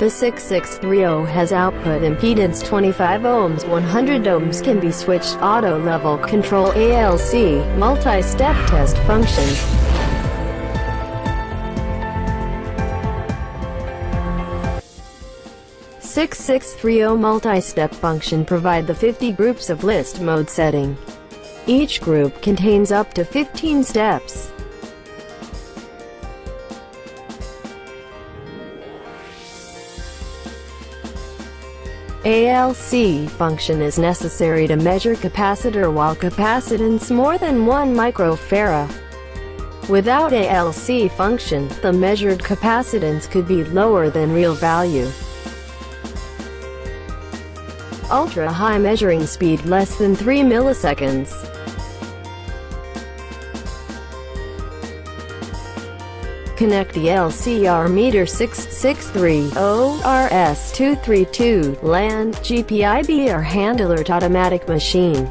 RS-6630 has output impedance 25 ohms. 100 ohms can be switched auto level control ALC multi-step test function. RS-6630 multi-step function provide the 50 groups of list mode setting. Each group contains up to 15 steps. ALC function is necessary to measure capacitor while capacitance more than 1 microfarad. Without ALC function, the measured capacitance could be lower than real value. Ultra-high measuring speed less than 3 milliseconds. Connect the LCR-6630 RS-232 LAN GPIB or hand alert automatic machine.